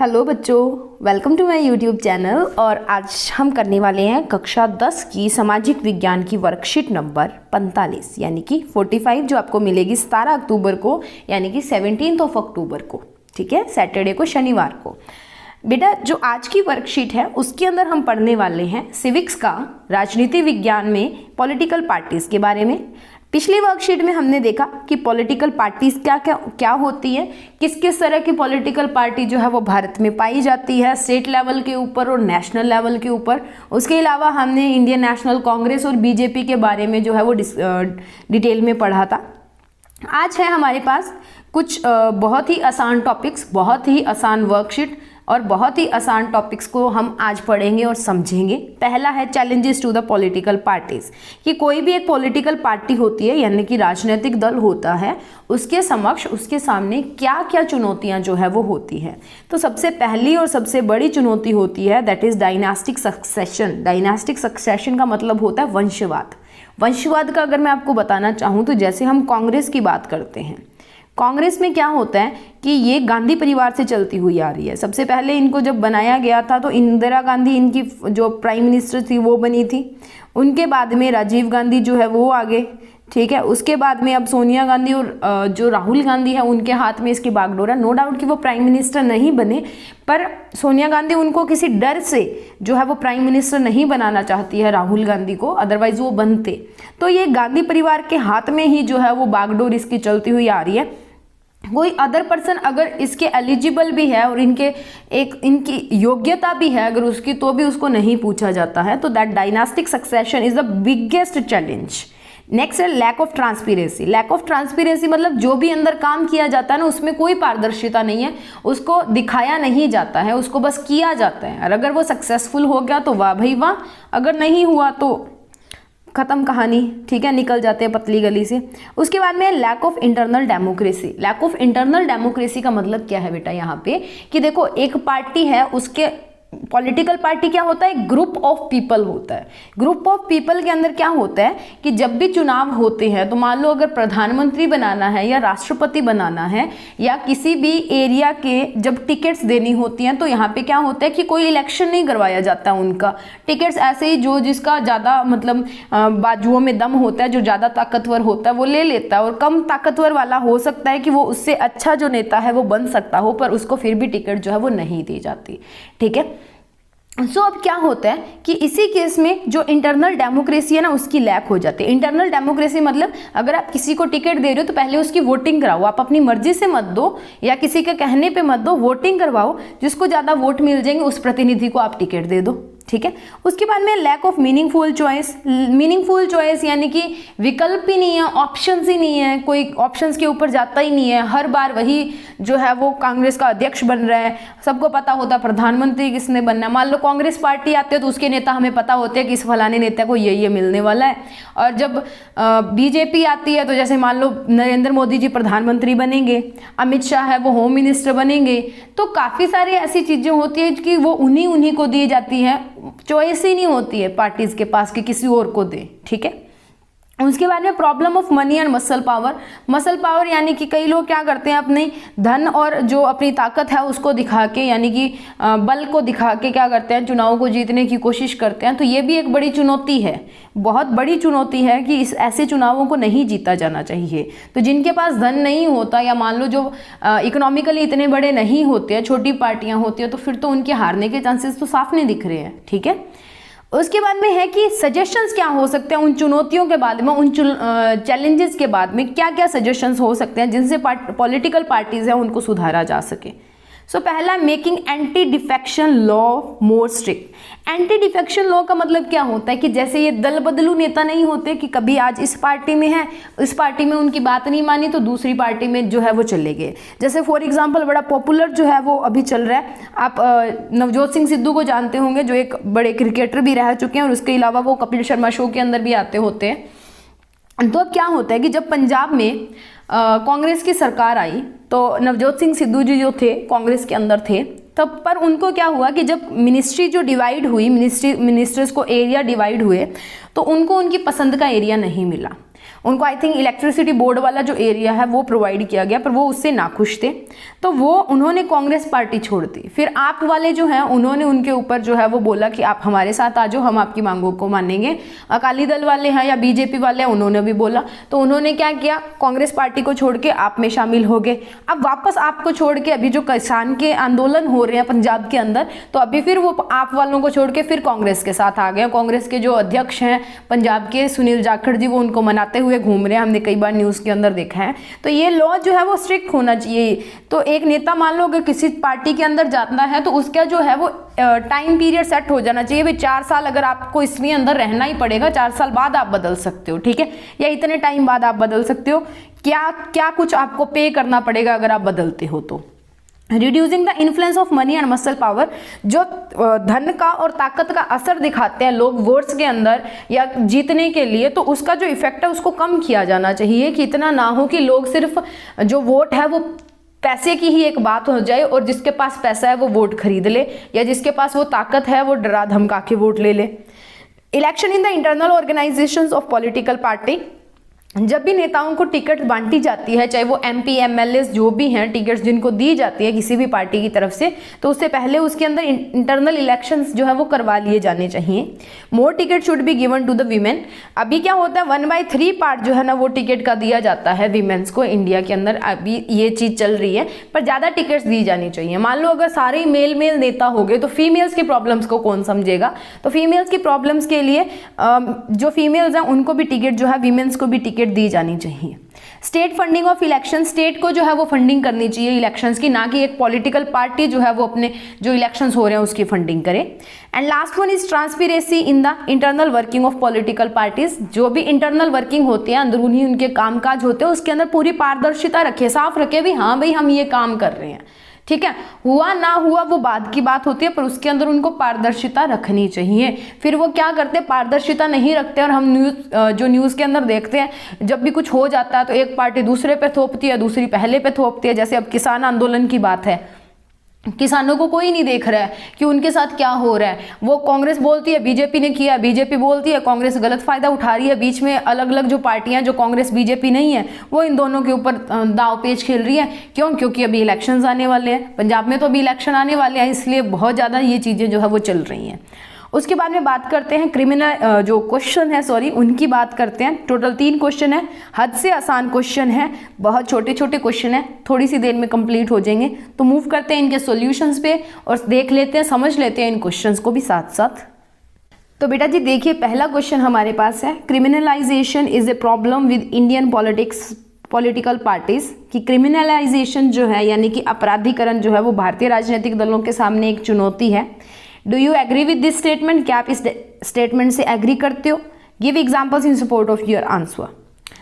Hello बच्चों, welcome to my YouTube channel. और आज हम करने वाले हैं कक्षा 10 की सामाजिक विज्ञान की वर्कशीट नंबर 45 यानी कि 45 जो आपको मिलेगी 17 अक्टूबर को यानी कि 17 अक्टूबर को। ठीक है, सैटरडे को, शनिवार को। बेटा जो आज की वर्कशीट है उसके अंदर हम पढ़ने वाले हैं सिविक्स का राजनीति विज्ञान में पॉलिटिकल पार्टीज के बारे में। पिछली वर्कशीट में हमने देखा कि पॉलिटिकल पार्टीज क्या होती है, किस किस तरह की पॉलिटिकल पार्टी जो है वो भारत में पाई जाती है, स्टेट लेवल के ऊपर और नेशनल लेवल के ऊपर। उसके अलावा हमने इंडियन नेशनल कांग्रेस और बीजेपी के बारे में जो है वो डिटेल में पढ़ा था। आज है हमारे पास कुछ बहुत ही आसान टॉपिक्स, बहुत ही आसान वर्कशीट और बहुत ही आसान टॉपिक्स को हम आज पढ़ेंगे और समझेंगे। पहला है challenges to the political parties, कि कोई भी एक पॉलिटिकल पार्टी होती है यानी कि राजनीतिक दल होता है, उसके समक्ष, उसके सामने क्या क्या चुनौतियां जो है वो होती है। तो सबसे पहली और सबसे बड़ी चुनौती होती है that is dynastic succession. Dynastic succession का मतलब होता है वंशवाद। वंशवाद का अगर मैं आपको बताना चाहूँ तो जैसे हम कांग्रेस की बात करते हैं, कांग्रेस में क्या होता है कि ये गांधी परिवार से चलती हुई आ रही है। सबसे पहले इनको जब बनाया गया था तो इंदिरा गांधी इनकी जो प्राइम मिनिस्टर थी वो बनी थी। उनके बाद में राजीव गांधी जो है वो आ गए। ठीक है, उसके बाद में अब सोनिया गांधी और जो राहुल गांधी है उनके हाथ में इसकी बागडोर है। नो डाउट कि वो प्राइम मिनिस्टर नहीं बने, पर सोनिया गांधी उनको किसी डर से जो है वो प्राइम मिनिस्टर नहीं बनाना चाहती है राहुल गांधी को, अदरवाइज वो बनते। तो ये गांधी परिवार के हाथ में ही जो है वो बागडोर इसकी चलती हुई आ रही है। कोई अदर पर्सन अगर इसके एलिजिबल भी है और इनकी योग्यता भी है अगर उसकी, तो भी उसको नहीं पूछा जाता है। तो that dynastic succession is the biggest challenge. Next है lack of transparency. Lack of transparency मतलब जो भी अंदर काम किया जाता है ना उसमें कोई पारदर्शिता नहीं है, उसको दिखाया नहीं जाता है, उसको बस किया जाता है। और अगर वो सक्सेसफुल हो गया तो वाह भाई वाह, अगर नहीं हुआ तो खत्म कहानी। ठीक है, निकल जाते हैं पतली गली से। उसके बाद में lack of internal democracy. Lack of internal democracy का मतलब क्या है बेटा यहाँ पे, कि देखो एक पार्टी है, उसके पॉलिटिकल पार्टी क्या होता है, ग्रुप ऑफ पीपल होता है। ग्रुप ऑफ पीपल के अंदर क्या होता है कि जब भी चुनाव होते हैं तो मान लो अगर प्रधानमंत्री बनाना है या राष्ट्रपति बनाना है या किसी भी एरिया के जब टिकट्स देनी होती हैं तो यहाँ पे क्या होता है कि कोई इलेक्शन नहीं करवाया जाता उनका। टिकट्स ऐसे ही जो जिसका ज़्यादा मतलब बाजुओं में दम होता है, जो ज़्यादा ताकतवर होता है वो ले लेता है, और कम ताकतवर वाला हो सकता है कि वो उससे अच्छा जो नेता है वो बन सकता हो, पर उसको फिर भी टिकट जो है वो नहीं दी जाती। ठीक है, अब क्या होता है कि इसी केस में जो इंटरनल डेमोक्रेसी है ना उसकी लैक हो जाती है। इंटरनल डेमोक्रेसी मतलब अगर आप किसी को टिकट दे रहे हो तो पहले उसकी वोटिंग कराओ, आप अपनी मर्जी से मत दो या किसी के कहने पे मत दो, वोटिंग करवाओ, जिसको ज़्यादा वोट मिल जाएंगे उस प्रतिनिधि को आप टिकट दे दो। ठीक है, उसके बाद में lack of meaningful choice. Meaningful choice यानी कि विकल्प ही नहीं है, ऑप्शंस ही नहीं है, कोई ऑप्शंस के ऊपर जाता ही नहीं है। हर बार वही जो है वो कांग्रेस का अध्यक्ष बन रहा है, सबको पता होता है प्रधानमंत्री किसने बनना है। मान लो कांग्रेस पार्टी आती है तो उसके नेता हमें पता होते हैं कि इस फलाने नेता को ये मिलने वाला है। और जब बीजेपी आती है तो जैसे मान लो नरेंद्र मोदी जी प्रधानमंत्री बनेंगे, अमित शाह है वो होम मिनिस्टर बनेंगे, तो काफ़ी सारी ऐसी चीज़ें होती है कि वो उन्हीं को दी जाती है, चॉइस ही नहीं होती है पार्टीज के पास कि किसी और को दे। ठीक है, उसके बाद में problem of money and muscle power. Muscle power यानी कि कई लोग क्या करते हैं, अपने धन और जो अपनी ताकत है उसको दिखा के यानी कि बल को दिखा के क्या करते हैं, चुनाव को जीतने की कोशिश करते हैं। तो ये भी एक बड़ी चुनौती है, बहुत बड़ी चुनौती है कि इस ऐसे चुनावों को नहीं जीता जाना चाहिए। तो जिनके पास धन नहीं होता या मान लो जो इकोनॉमिकली इतने बड़े नहीं होते हैं, छोटी पार्टियां होती हैं, तो फिर तो उनके हारने के चांसेस तो साफ नहीं दिख रहे हैं। ठीक है, उसके बाद में है कि सजेशंस क्या हो सकते हैं उन चुनौतियों के बाद में, उन चैलेंजेस के बाद में क्या क्या सजेशंस हो सकते हैं जिनसे पॉलिटिकल पार्टीज हैं उनको सुधारा जा सके। पहला, making anti defection law more strict. Anti defection law का मतलब क्या होता है कि जैसे ये दल बदलू नेता नहीं होते कि कभी आज इस पार्टी में है, इस पार्टी में उनकी बात नहीं मानी तो दूसरी पार्टी में जो है वो चले गए। जैसे फॉर एग्जांपल बड़ा पॉपुलर जो है वो अभी चल रहा है, आप नवजोत सिंह सिद्धू को जानते होंगे जो एक बड़े क्रिकेटर भी रह चुके हैं और उसके अलावा वो कपिल शर्मा शो के अंदर भी आते होते हैं। तो अब क्या होता है कि जब पंजाब में कांग्रेस की सरकार आई तो नवजोत सिंह सिद्धू जी जो थे कांग्रेस के अंदर थे तब, पर उनको क्या हुआ कि जब मिनिस्ट्री जो डिवाइड हुई, मिनिस्टर्स को एरिया डिवाइड हुए तो उनको उनकी पसंद का एरिया नहीं मिला। उनको आई थिंक इलेक्ट्रिसिटी बोर्ड वाला जो एरिया है वो प्रोवाइड किया गया, पर वो उससे नाखुश थे, तो वो उन्होंने कांग्रेस पार्टी छोड़ दी। फिर आप वाले जो हैं उन्होंने उनके ऊपर जो है वो बोला कि आप हमारे साथ आ जाओ, हम आपकी मांगों को मानेंगे। अकाली दल वाले हैं या बीजेपी वाले हैं, उन्होंने भी बोला, तो उन्होंने क्या किया, कांग्रेस पार्टी को छोड़ के आप में शामिल हो गए। अब वापस आपको छोड़ के अभी जो किसान के आंदोलन हो रहे हैं पंजाब के अंदर, तो अभी फिर वो आप वालों को छोड़ के फिर कांग्रेस के साथ आ गए। कांग्रेस के जो अध्यक्ष हैं पंजाब के सुनील जाखड़ जी, वो उनको मनाते हुए घूम रहे हैं, हमने कई बार न्यूज़ के अंदर देखा है। तो ये लॉ जो है वो स्ट्रिक्ट होना चाहिए। तो एक नेता मान लो अगर किसी पार्टी के अंदर जाता है तो उसका जो है वो टाइम पीरियड सेट हो जाना चाहिए। भाई 4 साल अगर आपको इसमें अंदर रहना ही पड़ेगा, 4 साल बाद आप बदल सकते हो, ठीक है, या इतने टाइम बाद आप बदल सकते हो। क्या क्या कुछ आपको पे करना पड़ेगा अगर आप बदलते हो तो। Reducing the influence of money and muscle power, जो धन का और ताकत का असर दिखाते हैं लोग वोट्स के अंदर या जीतने के लिए, तो उसका जो इफेक्ट है उसको कम किया जाना चाहिए, कि इतना ना हो कि लोग सिर्फ जो वोट है वो पैसे की ही एक बात हो जाए और जिसके पास पैसा है वो वोट खरीद ले, या जिसके पास वो ताकत है वो डरा धमका के वोट ले ले। Election in the internal organisations of political party, जब भी नेताओं को टिकट बांटी जाती है, चाहे वो MP MLA जो भी हैं, टिकट्स जिनको दी जाती है किसी भी पार्टी की तरफ से, तो उससे पहले उसके अंदर इंटरनल इलेक्शंस जो है वो करवा लिए जाने चाहिए। More ticket should be given to the women. अभी क्या होता है 1/3 पार्ट जो है ना वो टिकट का दिया जाता है वीमेंस को इंडिया के अंदर, अभी ये चीज़ चल रही है, पर ज़्यादा टिकट्स दी जानी चाहिए। मान लो अगर सारे मेल नेता हो गए तो फीमेल्स की प्रॉब्लम्स को कौन समझेगा। तो फीमेल्स की प्रॉब्लम्स के लिए जो फीमेल्स हैं उनको भी टिकट जो है, वीमेंस को भी टिकट दी जानी चाहिए। State funding of election, state को जो है वो फंडिंग करनी चाहिए इलेक्शंस की, ना कि एक पॉलिटिकल पार्टी जो है वो अपने जो इलेक्शंस हो रहे हैं उसकी फंडिंग करे। And last one is transparency in the internal working of political parties, जो भी इंटरनल वर्किंग होती है, अंदरूनी उनके कामकाज होते हैं, उसके अंदर पूरी पारदर्शिता रखे, साफ रखे भी हाँ भाई हम ये काम कर रहे हैं, ठीक है। हुआ ना हुआ वो बाद की बात होती है, पर उसके अंदर उनको पारदर्शिता रखनी चाहिए। फिर वो क्या करते हैं, पारदर्शिता नहीं रखते, और हम न्यूज़ के अंदर देखते हैं जब भी कुछ हो जाता है तो एक पार्टी दूसरे पे थोपती है, दूसरी पहले पे थोपती है। जैसे अब किसान आंदोलन की बात है, किसानों को कोई नहीं देख रहा है कि उनके साथ क्या हो रहा है। वो कांग्रेस बोलती है बीजेपी ने किया, बीजेपी बोलती है कांग्रेस गलत फायदा उठा रही है, बीच में अलग अलग जो पार्टियां जो कांग्रेस बीजेपी नहीं है वो इन दोनों के ऊपर दाव पेच खेल रही है। क्यों? क्योंकि अभी इलेक्शंस आने वाले हैं, पंजाब में तो अभी इलेक्शन आने वाले हैं, इसलिए बहुत ज़्यादा ये चीज़ें जो है वो चल रही हैं। उसके बाद में बात करते हैं क्रिमिनल जो क्वेश्चन है, उनकी बात करते हैं। टोटल 3 क्वेश्चन है, हद से आसान क्वेश्चन है, बहुत छोटे छोटे क्वेश्चन है, थोड़ी सी देर में कंप्लीट हो जाएंगे। तो मूव करते हैं इनके सॉल्यूशंस पे और देख लेते हैं, समझ लेते हैं इन क्वेश्चंस को भी साथ साथ। तो बेटा जी देखिए, पहला क्वेश्चन हमारे पास है, criminalisation is a problem with Indian political parties, कि क्रिमिनलाइजेशन जो है यानी कि अपराधीकरण जो है वो भारतीय राजनीतिक दलों के सामने एक चुनौती है। Do you agree with this statement, क्या आप इस स्टेटमेंट से एग्री करते हो? Give examples in support of your answer.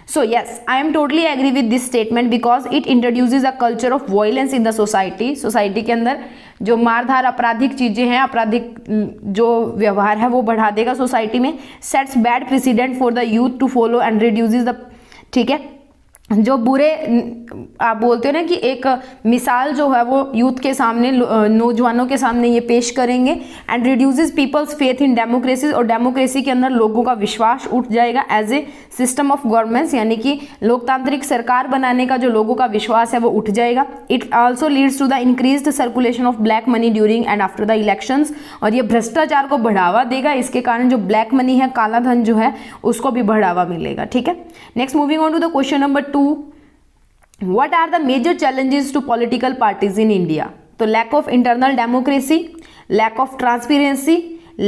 So yes, I am totally agree with this statement because it introduces a culture of violence in the society. Society के अंदर जो मारधार आपराधिक चीज़ें हैं, आपराधिक जो व्यवहार है वो बढ़ा देगा सोसाइटी में। Sets bad president for the youth to follow and reduces the, ठीक है, जो बुरे आप बोलते हो ना कि एक मिसाल जो है वो यूथ के सामने, नौजवानों के सामने ये पेश करेंगे। And reduces people's faith in democracy, और डेमोक्रेसी के अंदर लोगों का विश्वास उठ जाएगा as a system of governments, यानी कि लोकतांत्रिक सरकार बनाने का जो लोगों का विश्वास है वो उठ जाएगा। It also leads to the increased circulation of black money during and after the elections, और ये भ्रष्टाचार को बढ़ावा देगा। इसके कारण जो ब्लैक मनी है, काला धन जो है, उसको भी बढ़ावा मिलेगा, ठीक है। Next moving on to the question number 2, what are the major challenges to political parties in India? तो lack of internal democracy, lack of transparency,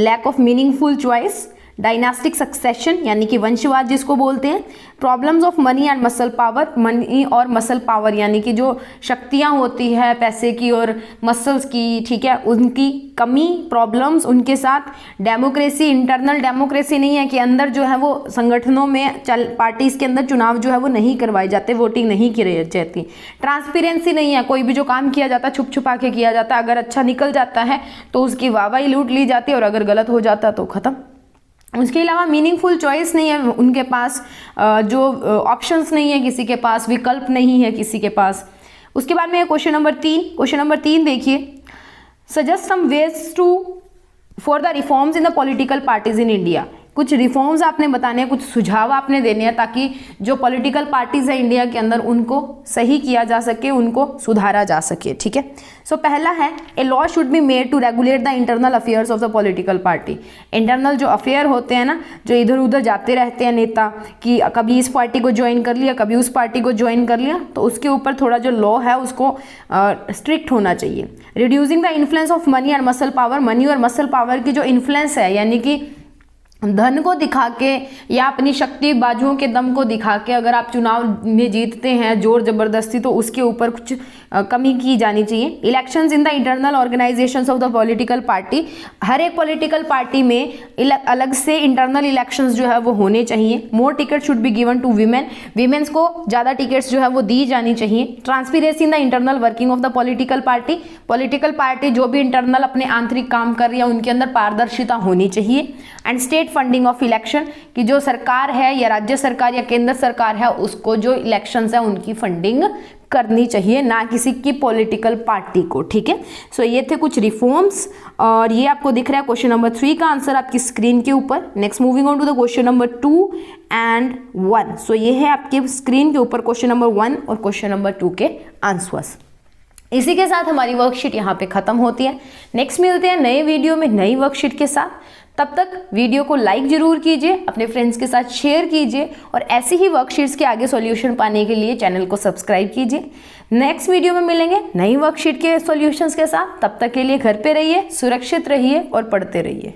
lack of meaningful choice, dynastic succession यानी कि वंशवाद जिसको बोलते हैं, problems of money and muscle power, money और muscle power यानी कि जो शक्तियाँ होती है पैसे की और मसल्स की, ठीक है, उनकी कमी, प्रॉब्लम्स उनके साथ। डेमोक्रेसी, इंटरनल डेमोक्रेसी नहीं है कि अंदर जो है वो संगठनों में पार्टीज के अंदर चुनाव जो है वो नहीं करवाए जाते, वोटिंग नहीं की जाती। ट्रांसपेरेंसी नहीं है, कोई भी जो काम किया जाता है छुप छुपा के किया जाता है, अगर अच्छा निकल जाता है तो उसकी वाहवाही लूट ली जाती है और अगर गलत हो जाता है तो ख़त्म। उसके अलावा मीनिंगफुल चॉइस नहीं है उनके पास, जो ऑप्शंस नहीं है किसी के पास, विकल्प नहीं है किसी के पास। उसके बाद में क्वेश्चन नंबर 3 देखिए, suggest some ways to for the reforms in the political parties in India, कुछ रिफॉर्म्स आपने बताने हैं, कुछ सुझाव आपने देने हैं ताकि जो पॉलिटिकल पार्टीज है इंडिया के अंदर उनको सही किया जा सके, उनको सुधारा जा सके। ठीक है, सो पहला है a law should be made to regulate the internal affairs of the political party. Internal जो अफेयर होते हैं ना, जो इधर उधर जाते रहते हैं नेता कि कभी इस पार्टी को ज्वाइन कर लिया, कभी उस पार्टी को ज्वाइन कर लिया, तो उसके ऊपर थोड़ा जो लॉ है उसको स्ट्रिक्ट होना चाहिए। Reducing the influence of money and muscle power. Money और मसल पावर की जो इन्फ्लुएंस है, यानी कि धन को दिखा के या अपनी शक्ति बाजुओं के दम को दिखा के अगर आप चुनाव में जीतते हैं जोर जबरदस्ती, तो उसके ऊपर कुछ कमी की जानी चाहिए। Elections in the internal organisations of the political party. हर एक पॉलिटिकल पार्टी में अलग से इंटरनल इलेक्शंस जो है वो होने चाहिए। More ticket should be given to women. Women's को ज़्यादा टिकट्स जो है वो दी जानी चाहिए। Transparency in the internal working of the political party. Political party जो भी इंटरनल अपने आंतरिक काम कर रही है उनके अंदर पारदर्शिता होनी चाहिए। And state funding of election, कि जो सरकार है या राज्य सरकार या केंद्र सरकार है उसको जो इलेक्शंस है उनकी फंडिंग करनी चाहिए, ना किसी की पॉलिटिकल पार्टी को। ठीक है, सो ये थे कुछ रिफॉर्म्स और ये आपको दिख रहा है क्वेश्चन नंबर 3 का आंसर आपकी स्क्रीन के ऊपर। Next moving on to the question number 2 and 1। So ये है आपके स्क्रीन के ऊपर क्वेश्चन नंबर 1 और क्वेश्चन नंबर 2 के आंसर्स। इसी के साथ हमारी वर्कशीट यहाँ पे खत्म होती है। नेक्स्ट मिलते हैं नए वीडियो में नई वर्कशीट के साथ। तब तक वीडियो को लाइक जरूर कीजिए, अपने फ्रेंड्स के साथ शेयर कीजिए और ऐसी ही वर्कशीट्स के आगे सॉल्यूशन पाने के लिए चैनल को सब्सक्राइब कीजिए। नेक्स्ट वीडियो में मिलेंगे नई वर्कशीट के सॉल्यूशंस के साथ। तब तक के लिए घर पे रहिए, सुरक्षित रहिए और पढ़ते रहिए।